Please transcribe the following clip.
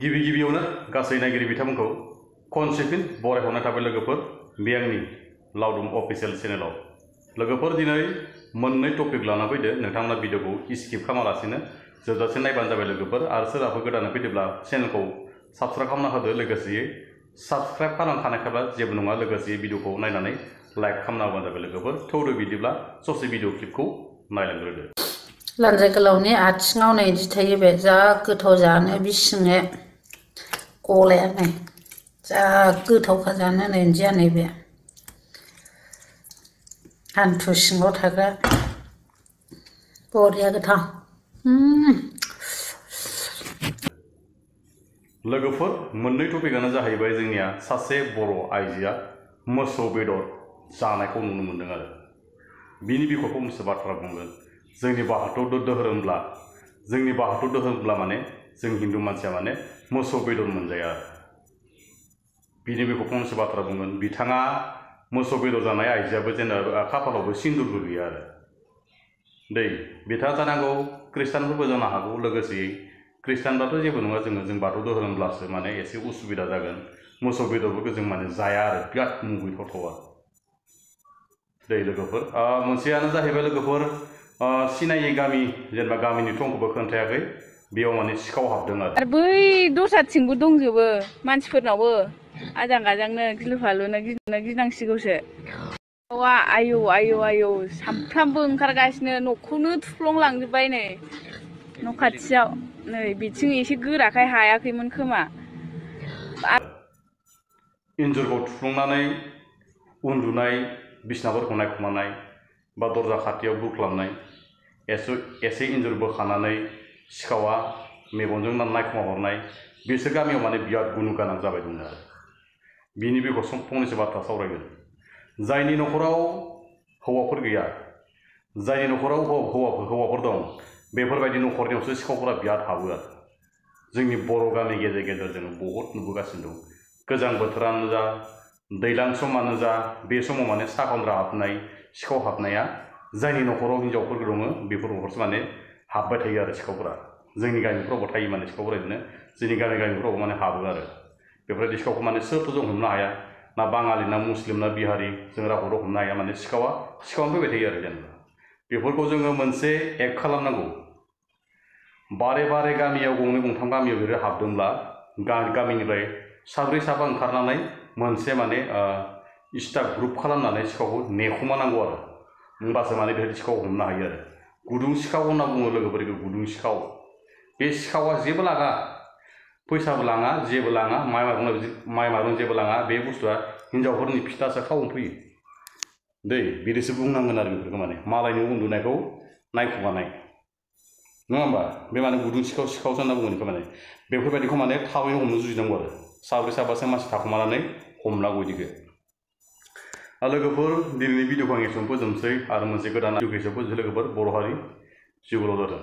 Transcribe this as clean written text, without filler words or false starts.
गिबि गिबियावनो गासै नायगिरि बिथांमोनखौ खनसेफिन बरायहरनाय थाबाय लोगोफोर बे आंनि लावदुम अफिसियेल चेनेलाव। लोगोफोर दिनै मोननै टपिक लाना फैदो, नोंथांमोना भिडिअखौ स्किप खालामालासिनो जोबजासिम नायबानो जाबाय लोगोफोर। आरो सोरबाफोर गोदानै फैदोंब्ला चेनेलखौ साबस्क्राइब खालामना होदो, लोगोसेयै साबस्क्राइब खालामखानायखाब्ला जेबो नङा, लोगोसे भिडिअखौ नायनानै लाइक खालामना होबानो जाबाय लोगोफोर। थौदो बिदिब्ला ससे भिडिअ क्लिपखौ नायलांग्रोदो। लानजाय गोलावनि आथिङाव नै इदि थायो, बे जा गोथाव जानो बिसिङे गलाया नै जा गोथावखा जानो नै इदिया नैबे हान्थु सिङाव थाग्रा बरिया गोथाव। लोगोफोर मोननै टपिकआनो जाहैबाय जोंनिया सासे बर' आइजोआ मोसौ बेदर जानायखौ नुनो मोनदों आरो बिनि बिखयखौ मोनसे बाथ्रा बुंगोन। जोंनि बाथौ धोरोमब्ला माने जों हिन्दु मानसिया माने मोसौ बेदर मोनजाया आरो बिनि बिखयखौ मोनसे बाथ्रा बुंगोन। बिथाङा मोसौ बेदर जानाय आइजोआबो जेनेबा खाफालावबो सिन्दुरबो गैया आरो बिथाङा जानांगौ ख्रिस्टानफोरबो जानो हागौ। लोगोसेयै ख्रिस्टानब्लाथ' जेबो नङा, जों बाथौ धोरोमब्लासो माने एसे उसुबिदा जागोन। मोसौ बेदरफोरखौ जों माने जाया आरो बिराद मुगैथावथाव लोगोफोर। मोनसेयानो जाहैबाय लोगोफोर, सिनायै गामि, जेनेबा गामिनि थंखौबो खोन्थायाखै, बेयाव माने सिखाव हाबदों आरो बै दस्राथिंबो दंजोबो मानसिफोरनावबो आजां गाजांनो गिलु फालुनो गिनांसिगौसो। आयौ आयौ आयौ सामफ्रामबो ओंखारगासिनो, न'खौनो थुफ्लंलांजोब्बाय नै न' खाथियाव। नै बिथिं एसे गोराखाय हायाखैमोन खोमा। इन्जुरखौ थुफ्लंनानै उन्दुनाय, बिसनाफोरखौ नायखुमानाय बा दरजा खाथियाव बोख्लाबनाय, एसे इन्जुर बोखानानै सिखावा मेगनजों नायखुमा हरनाय, बिसोर गामियाव माने बिराद गुनु गोनां जाबाय दङ आरो बिनि बेखौ फंनैसो बाथ्रा सावरायगोन। जायनि न'खराव हौवाफोर गैया, जायनि न'खराव हौवाफोर दं, बेफोरबायदि न'खरनियावसो सिखावफोरा बिराद हाबो आरो जोंनि बर' गामि गेजेर गेजेर जोङो बहुद नुबोगासिनो दं। गोजां बोथोरानो जा, दैज्लां समानो जा, बे समाव माने साखन्द्रा हाबनाय, सिखाव हाबनाया जायनि न'खराव हिनजावफोर दङ बेफोर न'खरसो माने हाबबाय थायो आरो सिखावफोरा। जोंनि गामिफ्रावबो थायो माने सिखावफोरा, बिदिनो जोंनि गामिफ्रावबो माने हाबो आरो बेफोरबायदि सिखावखौ माने सोरथ' जों हमनो हाया, ना बाङालि ना मुस्लिम ना बिहारि, जों रावखौबो हमनो हाया। माने सिखावानो फैबाय थायो आरो जेनेबा बेफोरखौ जोङो मोनसे एक्ट खालामनांगौ। बारे बारे गामियाव गंनै गंथाम गामियाव बिसोरो हाबदोंब्ला गामिनिफ्राय साब्रै साबा ओंखारनानै मोनसे माने स्टाफ ग्रुप खालामनानै सिखावखौ नेखुमानांगौ आरो होमबासो माने बे सिखाव हमनो हायो आरो। गुदुं सिखाव होनना बुङो लोगोफोरखौ, गुदुं सिखाव। बे सिखावा जेबो लाङा, फैसाबो लाङा, जेबो लाङा, माइ माइरं जेबो लाङा। बे बुस्थुआ हिनजावफोरनि फिथासो खावनो फैयो बिदिसो बुंनांगोन आरो बेफोरखौ माने मालायनि उन्दुनायखौ नायखुमानाय, नङा होमबा? बे माने गुदुं सिखावसो होनना बुङो बेखौ। माने बेफोरबायदिखौ माने थाबैनो हमनो जुजिनांगौ आरो साब्रै साबासो मानसि थाखुमानानै हमनांगौ बिदिखौ। लोगोफोर दिनैनि भिडिअखौ आं एसेबां फोजोबनोसै, आरो मोनसे गोदान भिडिअखौ फोजोबनोसै लोगोफोर। बर' हारि जिउ गोलाव जाथों।